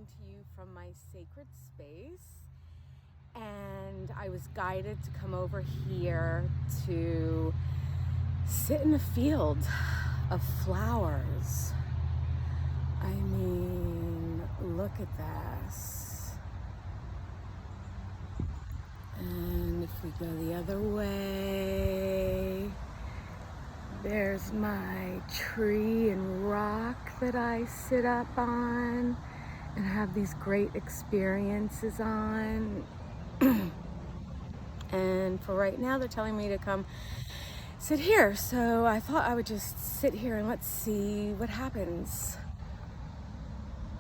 to you from my sacred space, and I was guided to come over here to sit in a field of flowers. I mean, look at this. And if we go the other way, there's my tree and rock that I sit up on and have these great experiences on. And for right now, they're telling me to come sit here. So I thought I would just sit here and let's see what happens.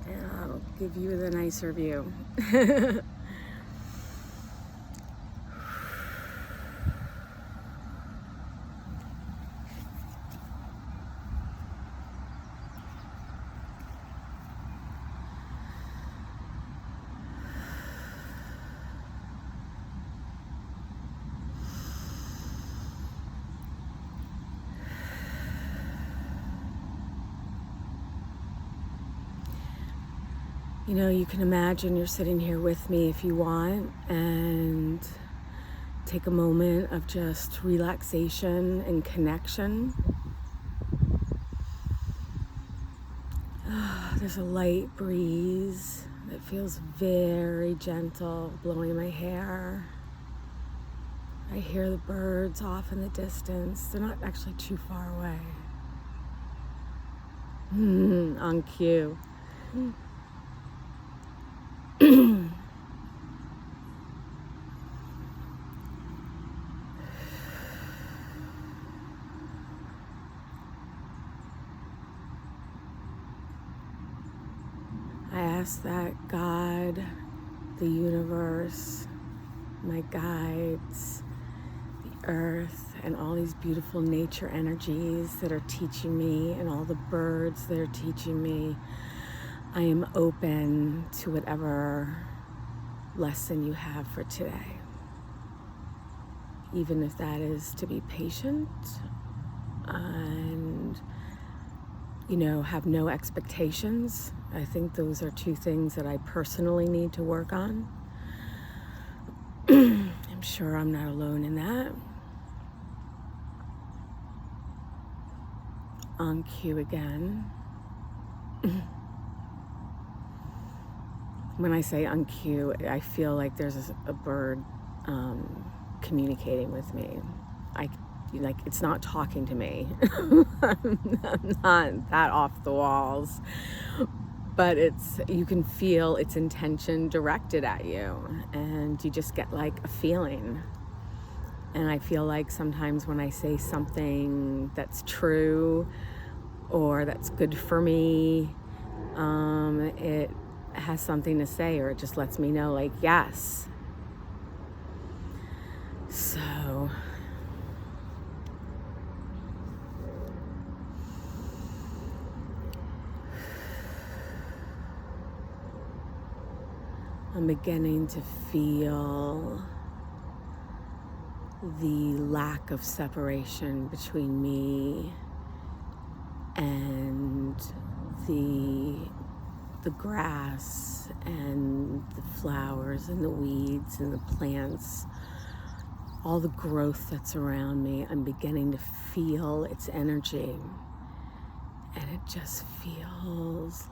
And I'll give you the nicer view. You know, you can imagine you're sitting here with me if you want, and take a moment of just relaxation and connection. There's a light breeze that feels very gentle blowing my hair. I hear the birds off in the distance. They're not actually too far away. On cue. I ask that God, the universe, my guides, the earth, and all these beautiful nature energies that are teaching me, and all the birds that are teaching me, I am open to whatever lesson you have for today. Even if that is to be patient and, have no expectations. I think those are two things that I personally need to work on. I'm sure I'm not alone in that. On cue again. When I say on cue, I feel like there's a bird communicating with me. It's not talking to me. I'm not that off the walls, but you can feel its intention directed at you, and you just get like a feeling. And I feel like sometimes when I say something that's true or that's good for me, it has something to say, or it just lets me know, like, yes. So I'm beginning to feel the lack of separation between me and the grass and the flowers and the weeds and the plants, all the growth that's around me. I'm beginning to feel its energy, and it just feels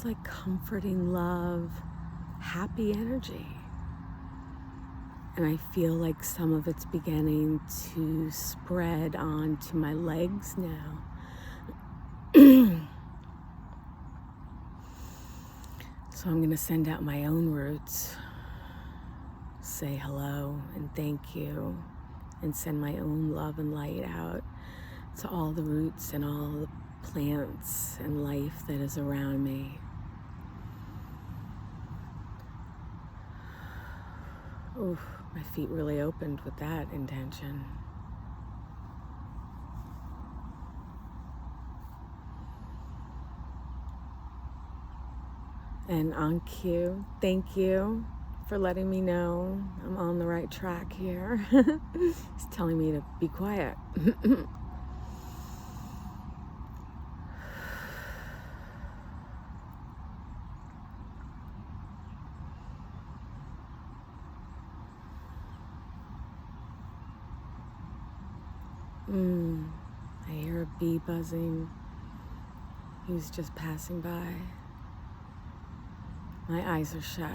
like comforting love, happy energy. And I feel like some of it's beginning to spread onto my legs now. So I'm going to send out my own roots, say hello and thank you, and send my own love and light out to all the roots and all the plants and life that is around me. Oof, my feet really opened with that intention. And on cue, thank you for letting me know I'm on the right track here. It's telling me to be quiet. I hear a bee buzzing. He was just passing by. My eyes are shut.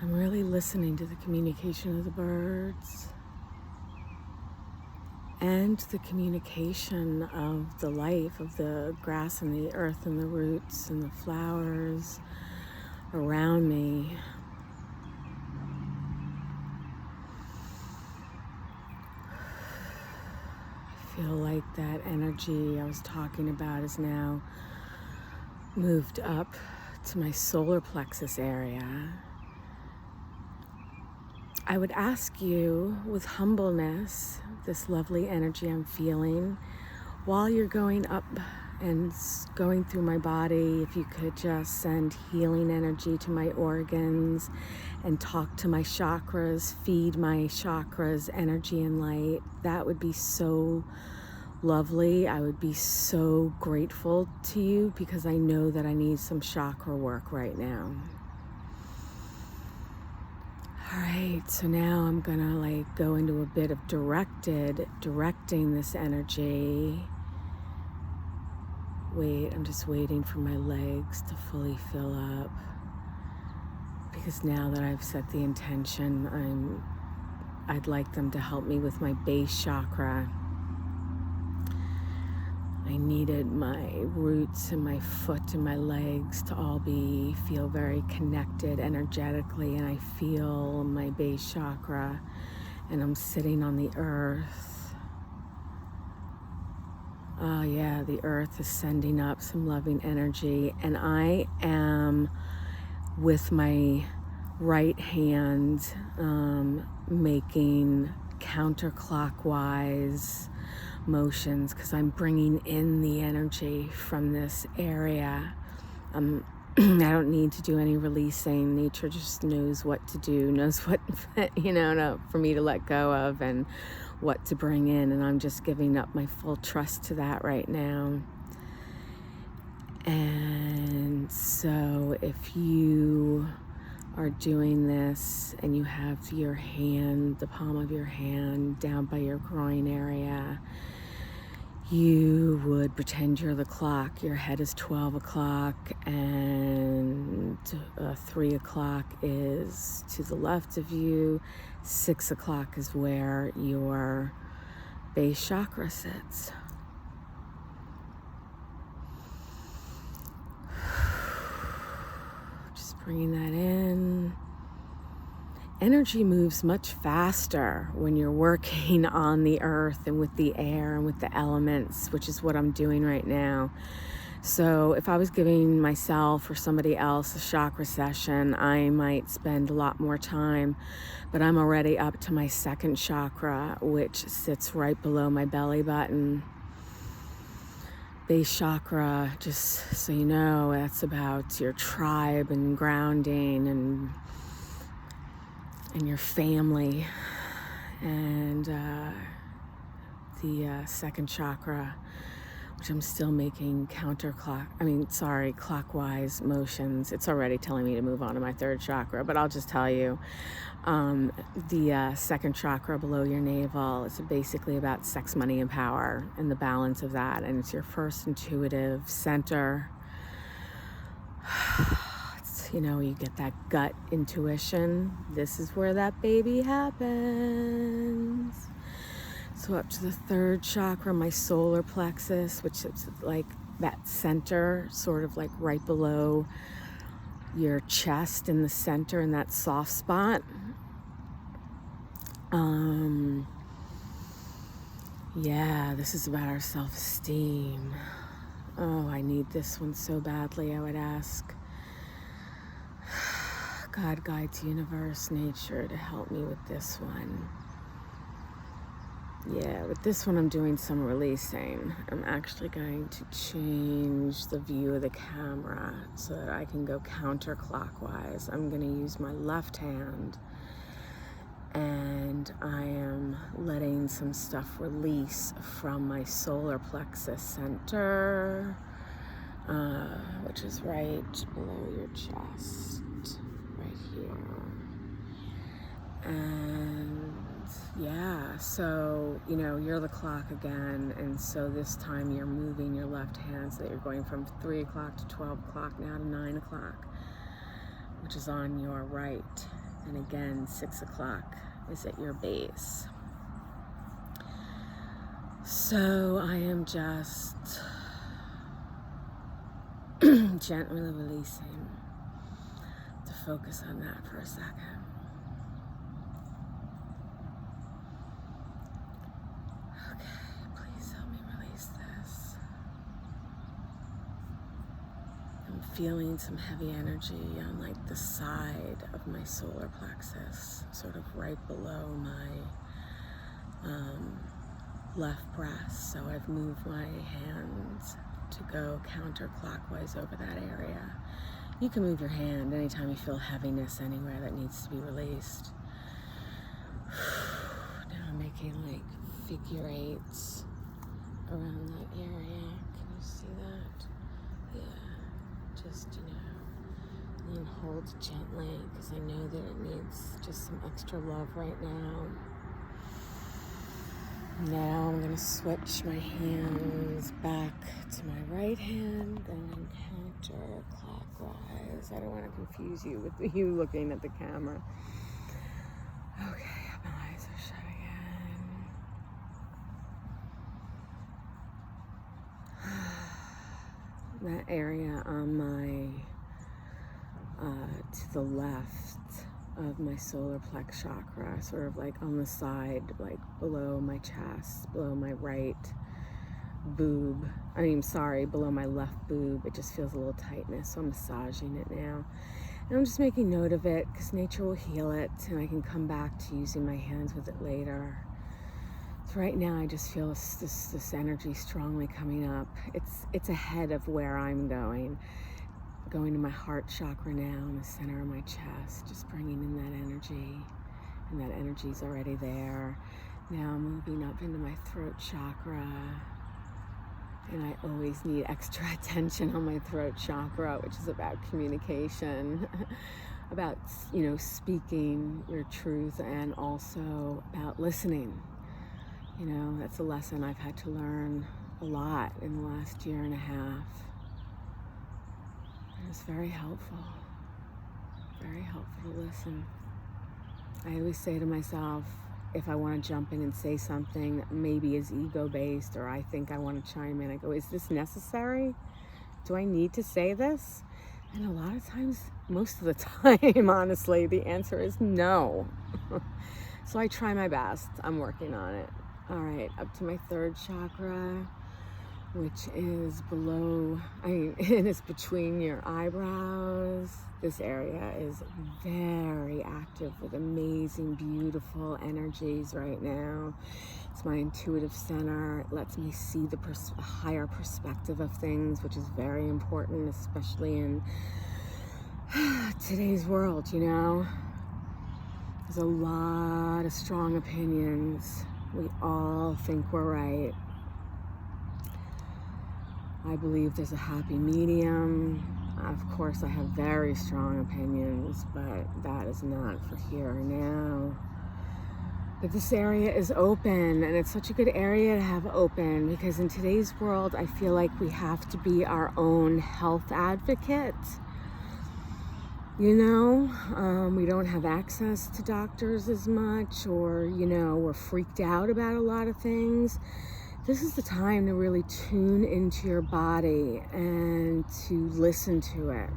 I'm really listening to the communication of the birds and the communication of the life of the grass and the earth and the roots and the flowers around me. I feel like that energy I was talking about is now moved up to my solar plexus area. I would ask you with humbleness, this lovely energy I'm feeling, while you're going up and going through my body, if you could just send healing energy to my organs and talk to my chakras, feed my chakras energy and light, that would be so lovely. I would be so grateful to you because I know that I need some chakra work right now. All right, so now I'm gonna go into a bit of directing this energy. Wait, I'm just waiting for my legs to fully fill up, because now that I've set the intention, I'd like them to help me with my base chakra. I needed my roots and my foot and my legs to all feel very connected energetically, and I feel my base chakra, and I'm sitting on the earth. Oh yeah, the earth is sending up some loving energy, and I am with my right hand making counterclockwise motions because I'm bringing in the energy from this area. I don't need to do any releasing. Nature just knows what to do, knows what for me to let go of and what to bring in, and I'm just giving up my full trust to that right now. And so if you are doing this and you have your hand, the palm of your hand down by your groin area, you would pretend you're the clock. Your head is 12 o'clock and 3 o'clock is to the left of you. 6 o'clock is where your base chakra sits. Just bringing that in. Energy moves much faster when you're working on the earth and with the air and with the elements, which is what I'm doing right now. So if I was giving myself or somebody else a chakra session, I might spend a lot more time, but I'm already up to my second chakra, which sits right below my belly button. Base chakra, just so you know, that's about your tribe and grounding and your family. And the second chakra, which I'm still making clockwise motions. It's already telling me to move on to my third chakra, but I'll just tell you, the second chakra below your navel is basically about sex, money, and power and the balance of that. And it's your first intuitive center. You get that gut intuition. This is where that baby happens. So up to the third chakra, my solar plexus, which is like that center, sort of like right below your chest in the center, in that soft spot. This is about our self-esteem. Oh, I need this one so badly. I would ask God, guides, universe, nature to help me with this one. Yeah, with this one I'm doing some releasing. I'm actually going to change the view of the camera so that I can go counterclockwise. I'm going to use my left hand, and I am letting some stuff release from my solar plexus center, which is right below your chest, right here. And yeah, so, you're the clock again, and so this time you're moving your left hand so that you're going from 3 o'clock to 12 o'clock, now to 9 o'clock, which is on your right. And again, 6 o'clock is at your base. So I am just gently releasing to focus on that for a second. Feeling some heavy energy on like the side of my solar plexus, sort of right below my left breast. So I've moved my hands to go counterclockwise over that area. You can move your hand anytime you feel heaviness anywhere that needs to be released. Now I'm making like figure eights around that area. Can you see that? Yeah. Just, and hold gently, because I know that it needs just some extra love right now. Now I'm going to switch my hands back to my right hand, going counterclockwise. I don't want to confuse you with you looking at the camera. Okay, my eyes are shut again. That area on my to the left of my solar plex chakra, sort of like on the side, like below my chest, below my right boob. Below my left boob. It just feels a little tightness, so I'm massaging it now. And I'm just making note of it, because nature will heal it, and I can come back to using my hands with it later. So right now I just feel this energy strongly coming up. It's ahead of where I'm going to my heart chakra now, in the center of my chest, just bringing in that energy, and that energy's already there. Now moving up into my throat chakra, and I always need extra attention on my throat chakra, which is about communication, about, speaking your truth, and also about listening. That's a lesson I've had to learn a lot in the last year and a half. And it's very helpful to listen. I always say to myself, if I want to jump in and say something that maybe is ego-based, or I think I want to chime in, I go, is this necessary? Do I need to say this? And a lot of times, most of the time, honestly, the answer is no. So I try my best. I'm working on it. All right, up to my third chakra, which is it is between your eyebrows. This area is very active with amazing, beautiful energies right now. It's my intuitive center. It lets me see the higher perspective of things, which is very important, especially in today's world, There's a lot of strong opinions. We all think we're right. I believe there's a happy medium. Of course, I have very strong opinions, but that is not for here and now. But this area is open, and it's such a good area to have open, because in today's world, I feel like we have to be our own health advocate. We don't have access to doctors as much, or, we're freaked out about a lot of things. This is the time to really tune into your body and to listen to it,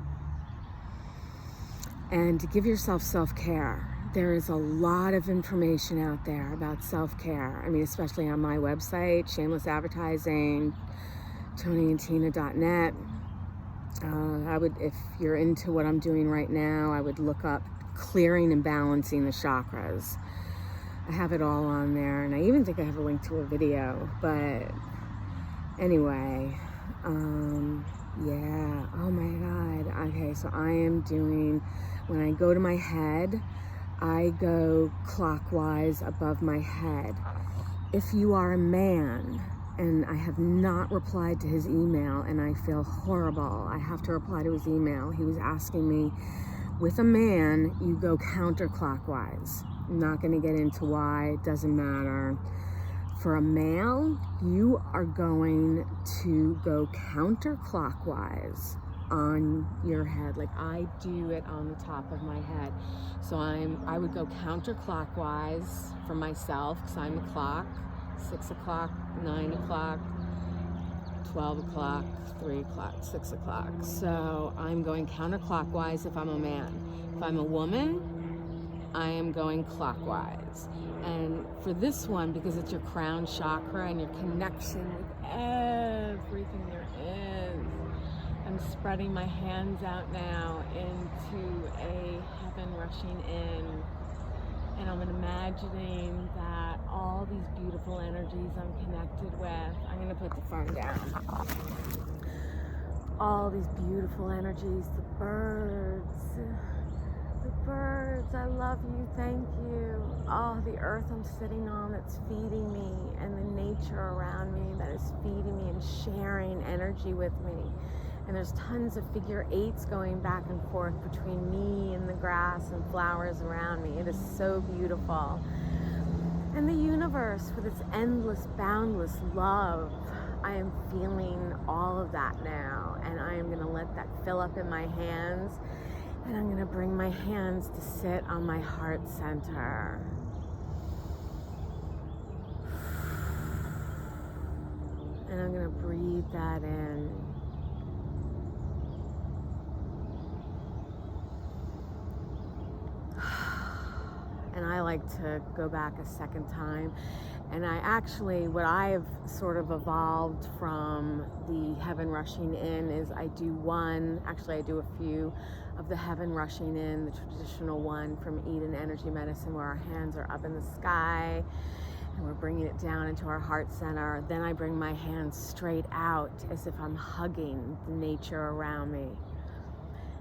and to give yourself self-care. There is a lot of information out there about self-care. Especially on my website, shameless advertising, Tony&Tina.net. If you're into what I'm doing right now, I would look up clearing and balancing the chakras. I have it all on there, and I even think I have a link to a video. But anyway, yeah, oh my God. Okay, so I am doing, when I go to my head, I go clockwise above my head. If you are a man, and I have not replied to his email, and I feel horrible, I have to reply to his email. He was asking me, with a man, you go counterclockwise. I'm not going to get into why, it doesn't matter. For a male, you are going to go counterclockwise on your head. Like I do it on the top of my head. So I would go counterclockwise for myself, because I'm the clock. 6 o'clock, 9 o'clock, 12 o'clock, 3 o'clock, 6 o'clock. So I'm going counterclockwise if I'm a man. If I'm a woman, I am going clockwise. And for this one, because it's your crown chakra and your connection with everything there is, I'm spreading my hands out now into a heaven rushing in. And I'm imagining that all these beautiful energies I'm connected with, I'm going to put the phone down. All these beautiful energies, the birds, I love you, thank you. Oh, the earth I'm sitting on that's feeding me, and the nature around me that is feeding me and sharing energy with me. And there's tons of figure eights going back and forth between me and the grass and flowers around me. It is so beautiful. And the universe with its endless, boundless love, I am feeling all of that now. And I am going to let that fill up in my hands. And I'm going to bring my hands to sit on my heart center. And I'm going to breathe that in. And I like to go back a second time. And I actually, what I have sort of evolved from the heaven rushing in is I do a few of the heaven rushing in, the traditional one from Eden Energy Medicine, where our hands are up in the sky and we're bringing it down into our heart center. Then I bring my hands straight out as if I'm hugging the nature around me.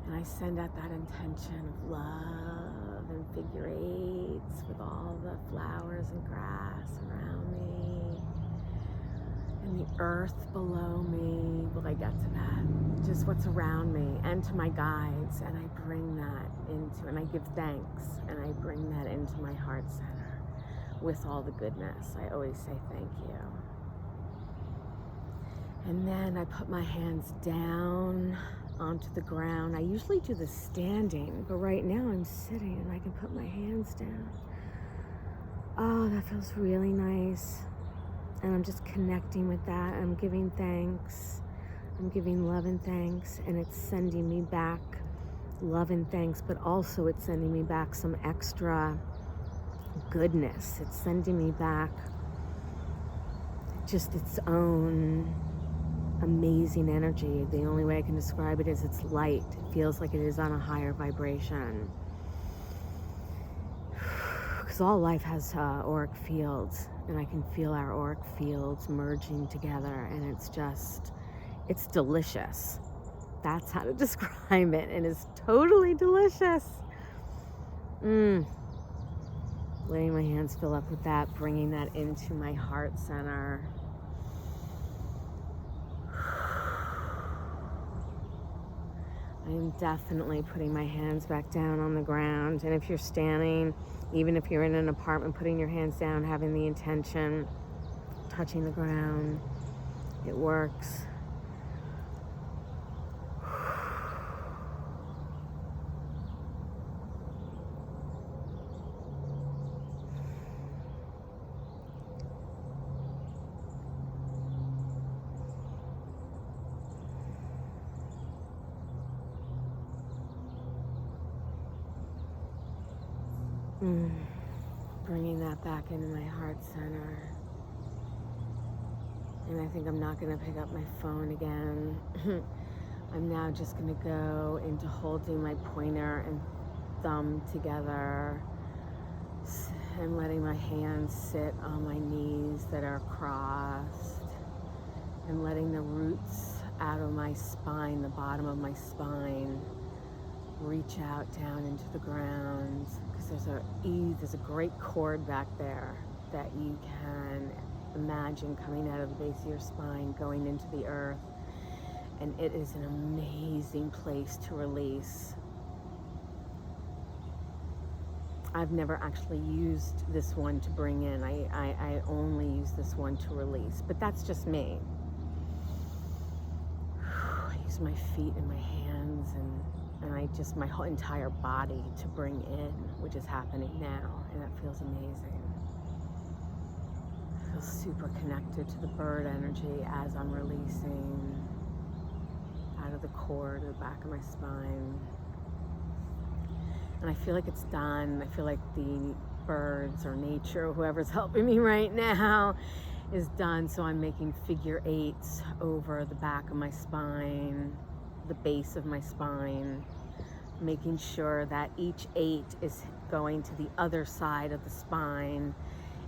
And I send out that intention of love and figure eights with all the flowers and grass around me and the earth below me. Will I get to that? Just what's around me, and to my guides. And I bring that into, and I give thanks, and I bring that into my heart center with all the goodness. I always say thank you. And then I put my hands down onto the ground. I usually do this standing, but right now I'm sitting and I can put my hands down. Oh, that feels really nice. And I'm just connecting with that. I'm giving thanks. I'm giving love and thanks, and it's sending me back love and thanks, but also it's sending me back some extra goodness. It's sending me back just its own amazing energy. The only way I can describe it is it's light. It feels like it is on a higher vibration. Because all life has auric fields, and I can feel our auric fields merging together, and it's delicious. That's how to describe it. It is totally delicious. Letting my hands fill up with that, bringing that into my heart center. I am definitely putting my hands back down on the ground. And if you're standing, even if you're in an apartment, putting your hands down, having the intention, touching the ground, it works. Bringing that back into my heart center. And I think I'm not going to pick up my phone again. I'm now just going to go into holding my pointer and thumb together. and letting my hands sit on my knees that are crossed, and letting the roots out of my spine, the bottom of my spine, reach out down into the ground, because there's a great cord back there that you can imagine coming out of the base of your spine, going into the earth, and it is an amazing place to release. I've never actually used this one to bring in. I only use this one to release, but that's just me. I use my feet and my hands and I just, my whole entire body to bring in, which is happening now, and that feels amazing. I feel super connected to the bird energy as I'm releasing out of the core to the back of my spine. And I feel like it's done. I feel like the birds or nature, whoever's helping me right now, is done. So I'm making figure eights over the back of my spine, the base of my spine, making sure that each 8 is going to the other side of the spine.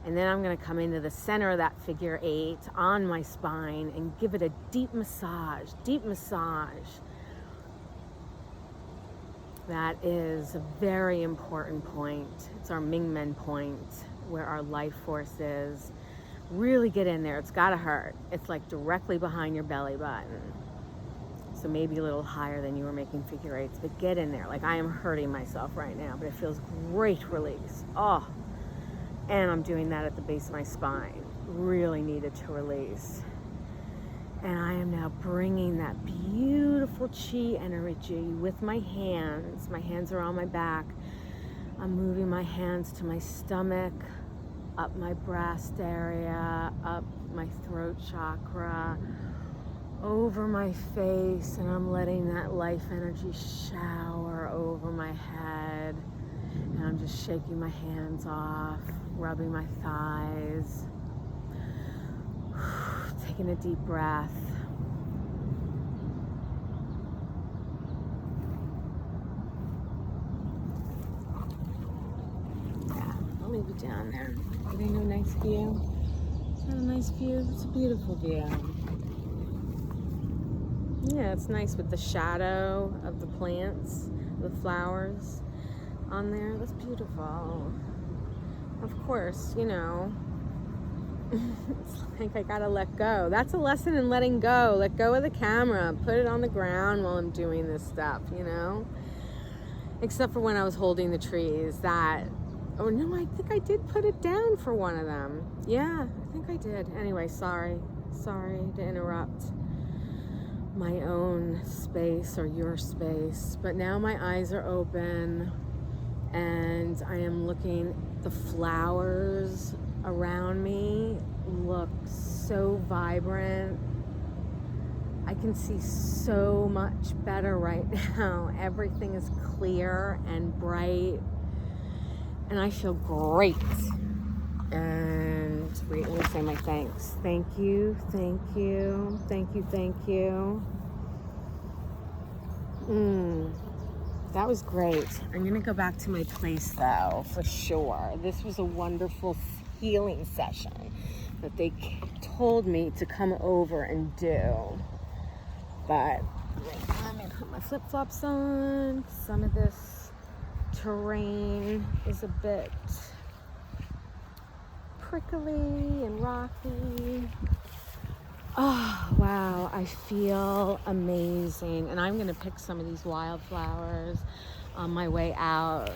And then I'm going to come into the center of that figure 8 on my spine and give it a deep massage, deep massage. That is a very important point. It's our Ming-Men point, where our life force is. Really get in there. It's gotta hurt. It's like directly behind your belly button. So maybe a little higher than you were making figure 8s, but get in there. Like I am hurting myself right now, but it feels great release. Oh, and I'm doing that at the base of my spine. Really needed to release. And I am now bringing that beautiful chi energy with my hands. My hands are on my back. I'm moving my hands to my stomach, up my breast area, up my throat chakra, over my face, and I'm letting that life energy shower over my head. And I'm just shaking my hands off, rubbing my thighs. Taking a deep breath. Yeah, I'll leave it down there. Getting a nice view. Is that a nice view? It's a beautiful view. Yeah, it's nice with the shadow of the plants, the flowers on there. That's beautiful. Of course, you know, it's like I gotta let go. That's a lesson in letting go. Let go of the camera. Put it on the ground while I'm doing this stuff, you know? Except for when I was holding the trees. Oh no, I think I did put it down for one of them. Yeah, I think I did. Anyway, sorry to interrupt my own space or your space. But now my eyes are open and I am looking. The flowers around me look so vibrant. I can see so much better right now. Everything is clear and bright, and I feel great. And wait, let me say my thanks. Thank you. That was great. I'm gonna go back to my place though, for sure. This was a wonderful healing session that they told me to come over and do. But I'm gonna put my flip-flops on. Some of this terrain is a bit prickly and rocky. Oh, wow, I feel amazing. And I'm gonna pick some of these wildflowers on my way out.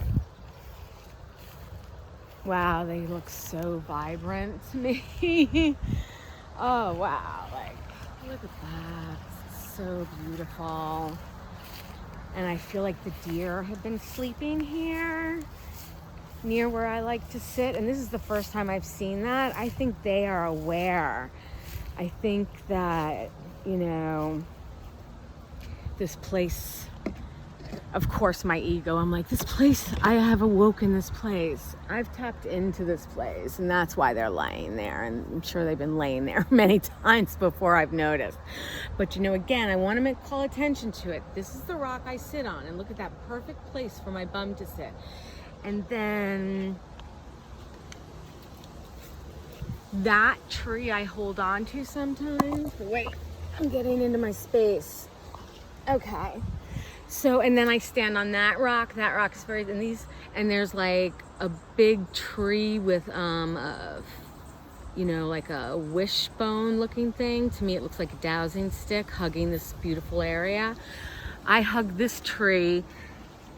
Wow, they look so vibrant to me. Oh, wow, like, look at that. It's so beautiful. And I feel like the deer have been sleeping here near where I like to sit. And this is the first time I've seen that. I think they are aware. I think that, you know, this place, of course, my ego, I'm like, this place, I have awoken this place. I've tapped into this place, and that's why they're laying there. And I'm sure they've been laying there many times before I've noticed. But, you know, again, I want to call attention to it. This is the rock I sit on, and look at that perfect place for my bum to sit. And then that tree I hold on to sometimes. Wait, I'm getting into my space. Okay. So, and then I stand on that rock. That rock is very, and there's like a big tree with, like a wishbone looking thing. To me, it looks like a dowsing stick hugging this beautiful area. I hug this tree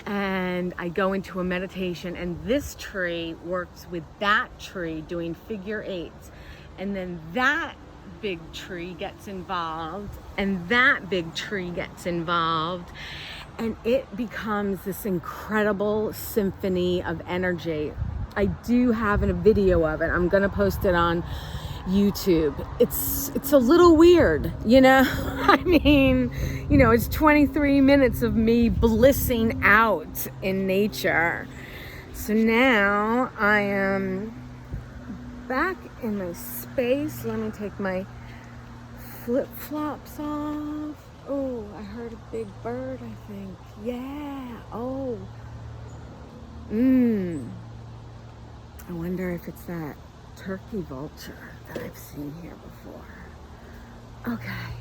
and I go into a meditation, and this tree works with that tree doing figure eights. And then that big tree gets involved, and that big tree gets involved. And it becomes this incredible symphony of energy. I do have a video of it. I'm gonna post it on YouTube. It's a little weird, I mean, it's 23 minutes of me blissing out in nature. So now I am back in my space. Let me take my flip-flops off. Oh, I heard a big bird, I think. Yeah. Oh. I wonder if it's that turkey vulture that I've seen here before. Okay.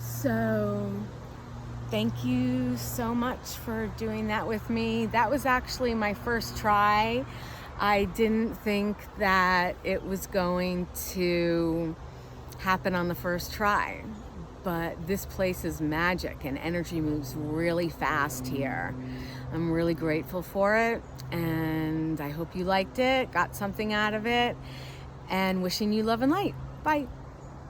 So, thank you so much for doing that with me. That was actually my first try. I didn't think that it was going to happen on the first try, but this place is magic and energy moves really fast here. I'm really grateful for it, and I hope you liked it, got something out of it, and wishing you love and light. Bye.